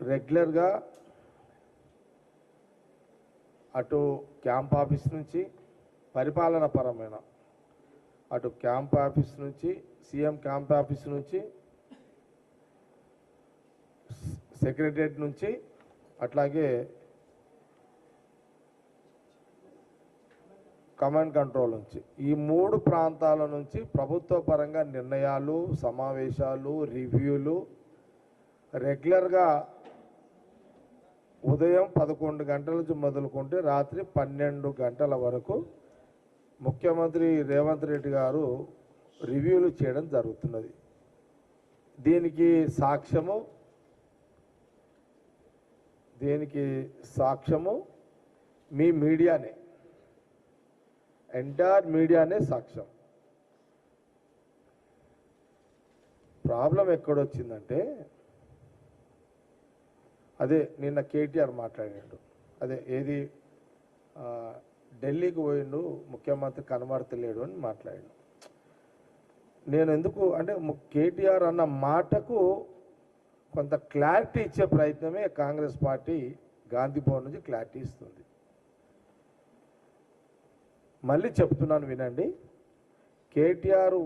రెగ్యులర్గా అటు camp office నుంచి పరిపాలన పరమైన అటు క్యాంప్ ఆఫీస్ నుంచి సీఎం క్యాంప్ ఆఫీస్ నుంచి సెక్రటరియట్ నుంచి అట్లాగే కమాండ్ కంట్రోల్ నుంచి ఈ 3 ప్రాంతాల నుంచి ప్రభుత్వ పరంగా నిర్ణయాలు, సమావేశాలు, రివ్యూలు రెగ్యులర్గా ఉదయం 11 గంటల నుంచి మొదలుకుంటే రాత్రి 12 గంటల వరకు ముఖ్యమంత్రి రేవంత్ రెడ్డి గారు రివ్యూలు చేయడం జరుగుతున్నది. దీనికి సాక్ష్యము మీ మీడియానే, ఎంటైర్ మీడియానే సాక్ష్యం. ప్రాబ్లం ఎక్కడొచ్చిందంటే అదే నిన్న కేటీఆర్ మాట్లాడాడు. అదే ఏది ఢిల్లీకి పోయిండు ముఖ్యమంత్రి కనబడతలేడు అని మాట్లాడాడు. నేను ఎందుకు అంటే కేటీఆర్ అన్న మాటకు కొంత క్లారిటీ ఇచ్చే ప్రయత్నమే కాంగ్రెస్ పార్టీ గాంధీ భవన్ నుంచి క్లారిటీ ఇస్తుంది. మళ్ళీ చెప్తున్నాను వినండి. కేటీఆర్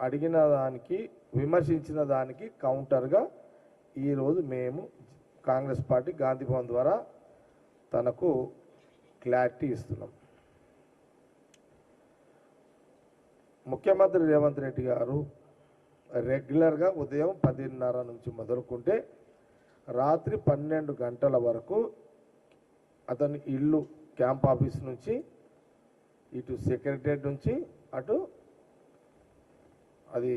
అడిగిన దానికి, విమర్శించిన దానికి కౌంటర్గా ఈరోజు మేము కాంగ్రెస్ పార్టీ గాంధీ భవన్ ద్వారా తనకు క్లారిటీ ఇస్తున్నాం. ముఖ్యమంత్రి రేవంత్ రెడ్డి గారు రెగ్యులర్గా ఉదయం 10:30 నుంచి మొదలుకుంటే రాత్రి 12 గంటల వరకు అతని ఇల్లు క్యాంప్ ఆఫీస్ నుంచి ఇటు సెక్రటరియట్ నుంచి అటు అది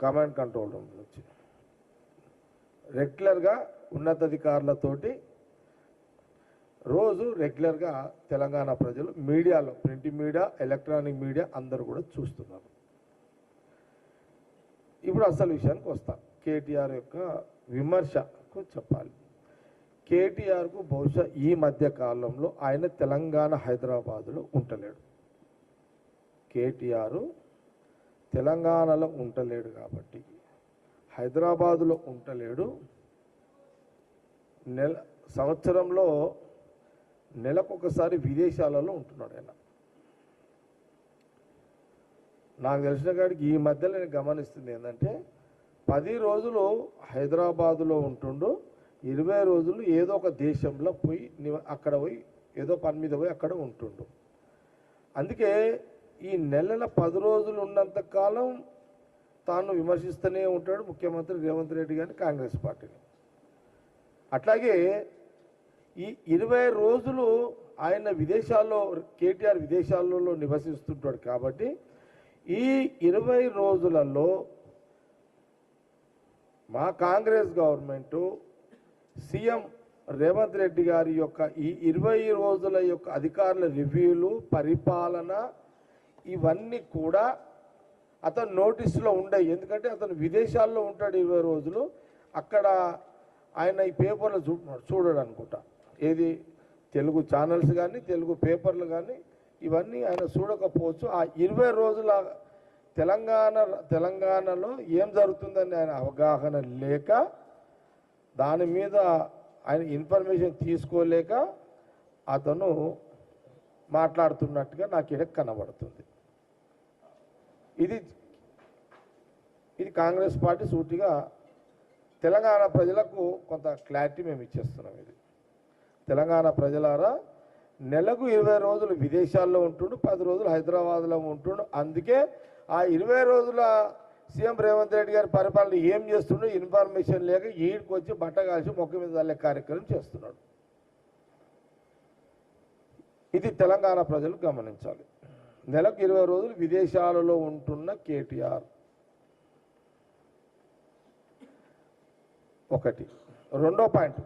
కమాండ్ కంట్రోల్ రూమ్ నుంచి రెగ్యులర్గా ఉన్నతాధికారులతోటి రోజు రెగ్యులర్గా తెలంగాణ ప్రజలు మీడియాలో, ప్రింట్ మీడియా, ఎలక్ట్రానిక్ మీడియా అందరూ కూడా చూస్తున్నారు. ఇప్పుడు అసలు విషయానికి వస్తాం. కేటీఆర్ యొక్క విమర్శకు చెప్పాలి. కేటీఆర్కు బహుశా ఈ మధ్య కాలంలో ఆయన తెలంగాణ హైదరాబాదులో ఉంటలేడు. కేటీఆర్ తెలంగాణలో ఉంటలేడు కాబట్టి హైదరాబాదులో ఉంటలేడు. సంవత్సరంలో నెలకొకసారి విదేశాలలో ఉంటున్నాడు ఆయన. నాకు తెలిసిన కాడికి ఈ మధ్యలో నేను గమనిస్తుంది ఏంటంటే 10 రోజులు హైదరాబాదులో ఉంటుండు, 20 రోజులు ఏదో ఒక దేశంలో పోయి అక్కడ పోయి ఏదో పని మీద పోయి అక్కడ ఉంటుండు. అందుకే ఈ నెలల 10 రోజులు ఉన్నంత కాలం తాను విమర్శిస్తూనే ఉంటాడు ముఖ్యమంత్రి రేవంత్ రెడ్డి గారిని, కాంగ్రెస్ పార్టీని. అట్లాగే ఈ 20 రోజులు ఆయన విదేశాల్లో, కేటీఆర్ విదేశాలలో నివసిస్తుంటాడు కాబట్టి ఈ 20 రోజులలో మా కాంగ్రెస్ గవర్నమెంటు సీఎం రేవంత్ రెడ్డి గారి యొక్క ఈ 20 రోజుల యొక్క అధికారుల రివ్యూలు, పరిపాలన ఇవన్నీ కూడా అతను నోటీసులో ఉండవు. ఎందుకంటే అతను విదేశాల్లో ఉంటాడు 20 రోజులు. అక్కడ ఆయన ఈ పేపర్లు చూడడు అనుకుంటా, ఏది తెలుగు ఛానల్స్ కానీ తెలుగు పేపర్లు కానీ ఇవన్నీ ఆయన చూడకపోవచ్చు. ఆ 20 రోజుల తెలంగాణలో ఏం జరుగుతుందని ఆయన అవగాహన లేక, దాని మీద ఆయన ఇన్ఫర్మేషన్ తీసుకోలేక అతను మాట్లాడుతున్నట్టుగా నాకు ఇక్కడ కనబడుతుంది. ఇది కాంగ్రెస్ పార్టీ సూటిగా తెలంగాణ ప్రజలకు కొంత క్లారిటీ మేము ఇచ్చేస్తున్నాం. ఇది తెలంగాణ ప్రజలారా, నెలకు 20 రోజులు విదేశాల్లో ఉంటుండు, 10 రోజులు హైదరాబాద్లో ఉంటుండు. అందుకే ఆ 20 రోజుల సీఎం రేవంత్ రెడ్డి గారి పరిపాలన ఏం చేస్తుండో ఇన్ఫర్మేషన్ లేక ఈడికి వచ్చి బట్ట కాల్చి మొక్క మీద తల్లే కార్యక్రమం చేస్తున్నాడు. ఇది తెలంగాణ ప్రజలు గమనించాలి. నెలకు 20 రోజులు విదేశాలలో ఉంటున్న కేటీఆర్ ఒకటి. రెండో పాయింట్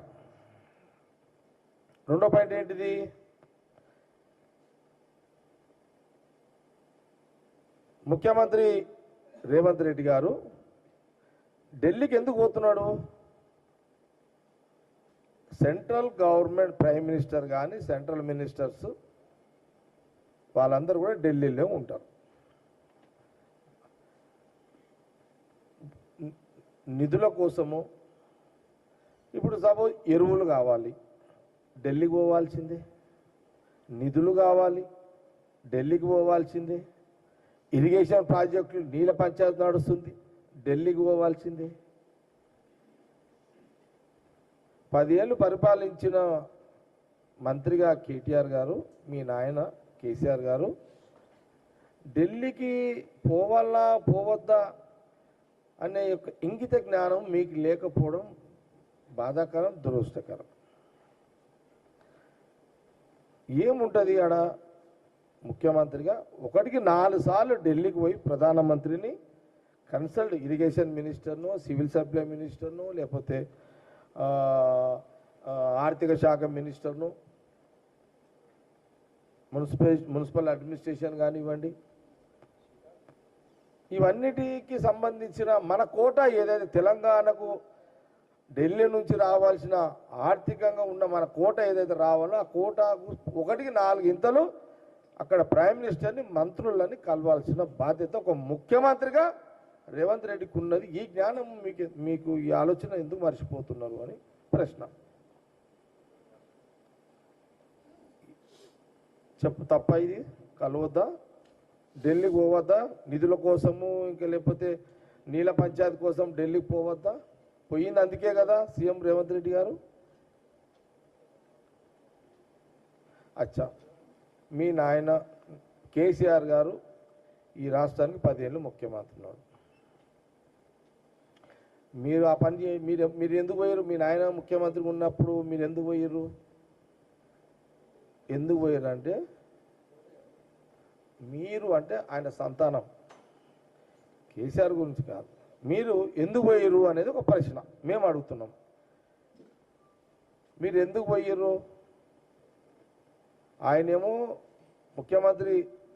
ఏంటిది? ముఖ్యమంత్రి రేవంత్ రెడ్డి గారు ఢిల్లీకి ఎందుకు పోతున్నాడు? సెంట్రల్ గవర్నమెంట్ ప్రైమ్ మినిస్టర్ కానీ సెంట్రల్ మినిస్టర్స్ వాళ్ళందరూ కూడా ఢిల్లీలో ఉంటారు. నిధుల కోసము, ఇప్పుడు సపోజ్ ఎరువులు కావాలి, ఢిల్లీకి పోవాల్సిందే. నిధులు కావాలి, ఢిల్లీకి పోవాల్సిందే. ఇరిగేషన్ ప్రాజెక్టులు, నీళ్ళ పంచాయతీ నడుస్తుంది, ఢిల్లీకి పోవాల్సిందే. 10 ఏళ్ళు పరిపాలించిన మంత్రిగా కేటీఆర్ గారు, మీ నాయన కేసీఆర్ గారు ఢిల్లీకి పోవాలా పోవద్దా అనే యొక్క ఇంగిత జ్ఞానం మీకు లేకపోవడం బాధాకరం, దురదృష్టకరం. ఏముంటుంది ఆడ ముఖ్యమంత్రిగా? 1కి 4 సార్లు ఢిల్లీకి పోయి ప్రధానమంత్రిని కన్సల్ట్, ఇరిగేషన్ మినిస్టర్ను, సివిల్ సప్లై మినిస్టర్ను, లేకపోతే ఆర్థిక శాఖ మినిస్టర్ను, మున్సిపల్ అడ్మినిస్ట్రేషన్ కానివ్వండి, ఇవన్నిటికి సంబంధించిన మన కోటా ఏదైతే తెలంగాణకు ఢిల్లీ నుంచి రావాల్సిన ఆర్థికంగా ఉన్న మన కోట ఏదైతే రావాలో ఆ కోటాకు 1కి 4 ఇంతలు అక్కడ ప్రైమ్ మినిస్టర్ని, మంత్రులని కలవాల్సిన బాధ్యత ఒక ముఖ్యమంత్రిగా రేవంత్ రెడ్డికి ఉన్నది. ఈ జ్ఞానం మీకు ఈ ఆలోచన ఎందుకు మర్చిపోతున్నారు అని ప్రశ్న. తప్ప ఇది? కలవద్దా? ఢిల్లీకి పోవద్దా? నిధుల కోసము, ఇంకా లేకపోతే నీళ్ళ పంచాయతీ కోసం ఢిల్లీకి పోవద్దా? పోయింది అందుకే కదా సీఎం రేవంత్ రెడ్డి గారు. అచ్చా, మీ నాయన కేసీఆర్ గారు ఈ రాష్ట్రానికి 10 ఏళ్ళు ముఖ్యమంత్రి ఉన్నారు. మీరు ఆ పని మీరు ఎందుకు పోయారు? మీ నాయన ముఖ్యమంత్రి ఉన్నప్పుడు మీరు ఎందుకు పోయారు? ఎందుకు పోయారు అంటే, మీరు అంటే ఆయన సంతానం, కేసీఆర్ గురించి కాదు. మీరు ఎందుకు పోయారు అనేది ఒక ప్రశ్న మేము అడుగుతున్నాం. మీరు ఎందుకు పోయారు? ఆయనేమో ముఖ్యమంత్రి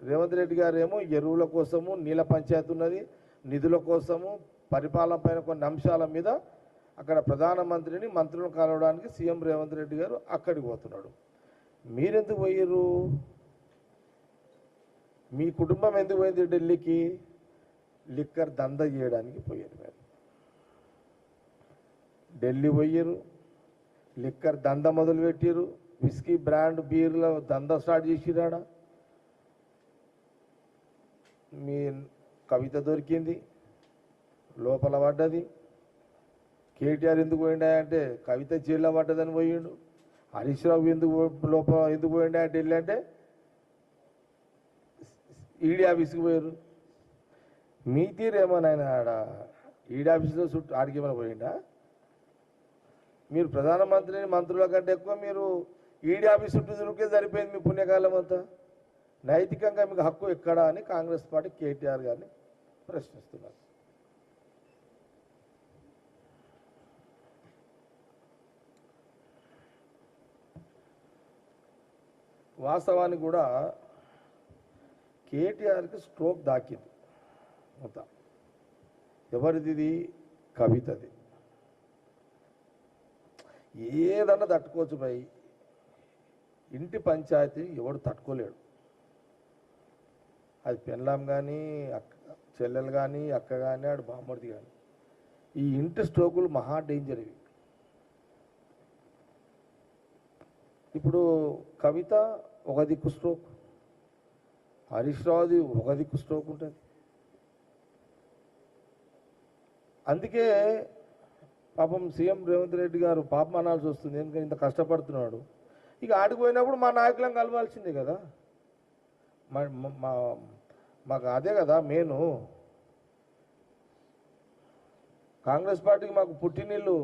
రేవంత్ రెడ్డి గారేమో ఎరువుల కోసము, నీళ్ళ పంచాయతీ ఉన్నది, నిధుల కోసము, పరిపాలన పైన కొన్ని అంశాల మీద అక్కడ ప్రధానమంత్రిని, మంత్రులను కలవడానికి సీఎం రేవంత్ రెడ్డి గారు అక్కడికి పోతున్నాడు. మీరెందుకు పోయారు? మీ కుటుంబం ఎందుకు పోయింది ఢిల్లీకి? లిక్కర్ దందా చేయడానికి పోయారు. మీరు ఢిల్లీ పోయారు, లిక్కర్ దందా మొదలుపెట్టారు, విస్కీ బ్రాండ్ బీర్ల దందా స్టార్ట్ చేసిరాడ. మీ కవిత దొరికింది, లోపల పడ్డది. కేటీఆర్ ఎందుకు పోయిండా అంటే కవిత జైల్లో పడ్డదని పోయిండు. హరీష్ రావు ఎందుకు పోయిండా ఢిల్లీ అంటే ఈడీ ఆఫీస్కి పోయారు. మీ తీరేమోనైనా ఆడ ఈడీ ఆఫీసులో చుట్టూ ఆడికి ఏమైనా పోయిండా? మీరు ప్రధానమంత్రిని, మంత్రుల కంటే ఎక్కువ మీరు ఈడీ ఆఫీస్ చుట్టూ తిరిగితే సరిపోయింది మీ పుణ్యకాలం అంతా. నైతికంగా మీకు హక్కు ఎక్కడా అని కాంగ్రెస్ పార్టీ కేటీఆర్ గారిని ప్రశ్నిస్తున్నారు. వాస్తవానికి కూడా కేటీఆర్కి స్ట్రోక్ దాకింది. మొత్తం ఎవరిది? కవితది. ఏదన్నా తట్టుకోవచ్చు భయ్, ఇంటి పంచాయతీ ఎవడు తట్టుకోలేడు. అది పెళ్ళాం కానీ, చెల్లెలు కానీ, అక్క కానీ, ఆడు బామ్మర్ది కానీ. ఈ ఇంటి స్ట్రోకులు మహా డేంజర్ ఇవి. ఇప్పుడు కవిత ఒక దిక్కు స్ట్రోక్, హరీష్ రావుది ఒక దిక్కు స్ట్రోక్ ఉంటుంది. అందుకే పాపం సీఎం రేవంత్ రెడ్డి గారు పాపం అనాల్సి వస్తుంది. ఎందుకంటే ఇంత కష్టపడుతున్నాడు. ఇక ఆడిపోయినప్పుడు మా నాయకులను కలవాల్సిందే కదా. మాకు అదే కదా మెయిన్. కాంగ్రెస్ పార్టీకి మాకు పుట్టినీళ్ళు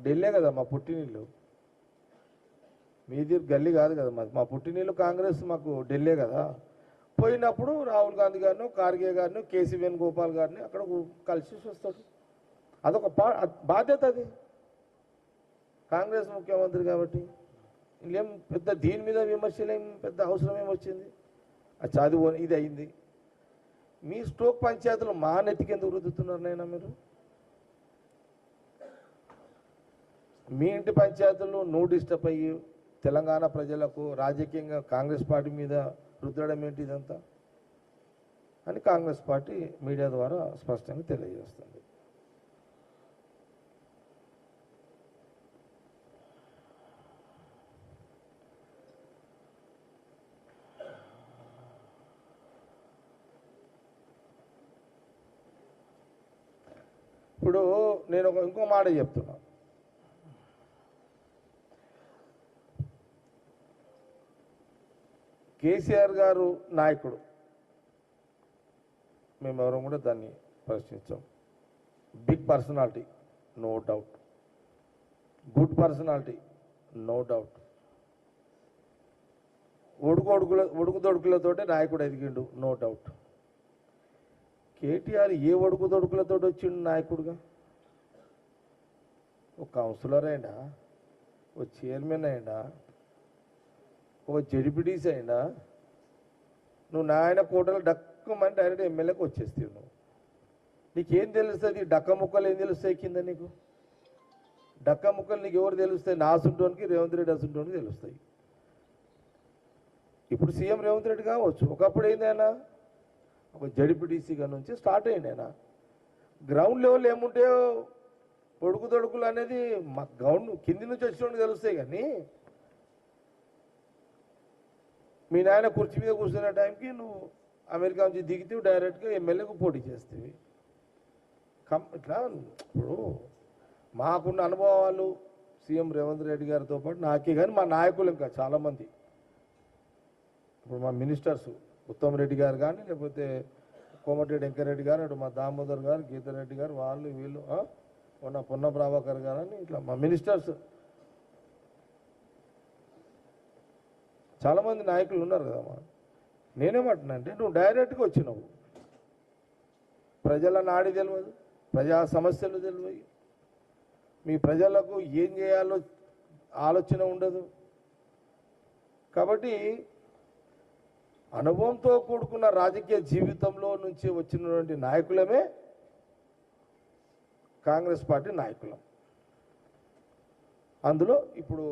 ఢిల్లీ కదా, మా పుట్టినీళ్ళు. మీది గల్లీ కాదు కదా, మా పుట్టినీళ్ళు కాంగ్రెస్, మాకు ఢిల్లీ కదా. పోయినప్పుడు రాహుల్ గాంధీ గారిని, ఖార్గే గారిని, కేసీ వేణుగోపాల్ గారిని అక్కడ కలిసి వస్తాడు. అదొక బాధ్యత. అది కాంగ్రెస్ ముఖ్యమంత్రి కాబట్టి ఇంకేం పెద్ద దీని మీద విమర్శలేం పెద్ద అవసరం ఏమొచ్చింది? అది చదువు ఇది అయింది. మీ స్ట్రోక్ పంచాయతీలు మా నెత్తికి ఎందుకు రుద్దుతున్నారు నైనా మీరు? మీ ఇంటి పంచాయతీలు నువ్వు డిస్టర్బ్ అయ్యి తెలంగాణ ప్రజలకు రాజకీయంగా కాంగ్రెస్ పార్టీ మీద రుద్దడం ఏంటి ఇదంతా అని కాంగ్రెస్ పార్టీ మీడియా ద్వారా స్పష్టంగా తెలియజేస్తుంది. ఇప్పుడు నేను ఇంకో మాట చెప్తున్నా. కేసీఆర్ గారు నాయకుడు, మేమెవరం కూడా దాన్ని ప్రశ్నించాం. Big personality, no doubt. Good personality, no doubt. ఒడుకుదొడుకులతోటే నాయకుడు ఎదిగిండు, నో డౌట్. కేటీఆర్ ఏ ఒడుకుదొడుకులతో వచ్చిండు నాయకుడుగా? ఓ కౌన్సిలర్ అయినా, ఓ చైర్మన్ అయినా, ఓ జడ్పీటీసీ అయినా, నువ్వు నాయన కోటలు డక్కమని డైరెక్ట్ ఎమ్మెల్యేకి వచ్చేస్తావు. నువ్వు నీకేం తెలుస్తుంది? డక్క ముక్కలు ఏం తెలుస్తాయి కింద నీకు? డక్క ముక్కలు నీకు ఎవరు తెలుస్తాయి? నాసుంటోనికి రేవంత్ రెడ్డి అసుంటోనికి తెలుస్తాయి. ఇప్పుడు సీఎం రేవంత్ రెడ్డి కావచ్చు, ఒకప్పుడు ఏందైనా ఒక జడ్పీటీసీగా నుంచి స్టార్ట్ అయ్యింది. ఆయన గ్రౌండ్ లెవెల్ ఏముంటాయో ఒడుకుదొడుకులు అనేది మా గ్రౌండ్ కింది నుంచి వచ్చినోడికి తెలుస్తాయి. కానీ మీ నాయన కుర్చీ మీద కూర్చునే టైంకి నువ్వు అమెరికా నుంచి దిగితే డైరెక్ట్గా ఎమ్మెల్యేకు పోటీ చేస్తేవి. ఇట్లా ఇప్పుడు మాకున్న అనుభవాలు సీఎం రేవంత్ రెడ్డి గారితో పాటు నాకే, కానీ మా నాయకులు ఇంకా చాలామంది, ఇప్పుడు మా మినిస్టర్స్ ఉత్తమ్ రెడ్డి గారు కానీ, లేకపోతే కోమటిరెడ్డి వెంకరెడ్డి గారు, అటు మా దామోదర్ గారు, గీతారెడ్డి గారు, వాళ్ళు వీళ్ళు, మొన్న పొన్న ప్రభాకర్ గారు అని, ఇట్లా మా మినిస్టర్స్ చాలామంది నాయకులు ఉన్నారు కదమ్మా. నేనేమంటున్నా అంటే, నువ్వు డైరెక్ట్గా వచ్చినావు, ప్రజల నాడి తెలియదు, ప్రజా సమస్యలు తెలియదు, మీ ప్రజలకు ఏం చేయాలో ఆలోచన ఉండదు. కాబట్టి అనుభవంతో కూడుకున్న రాజకీయ జీవితంలో నుంచి వచ్చినటువంటి నాయకులమే కాంగ్రెస్ పార్టీ నాయకులం. అందులో ఇప్పుడు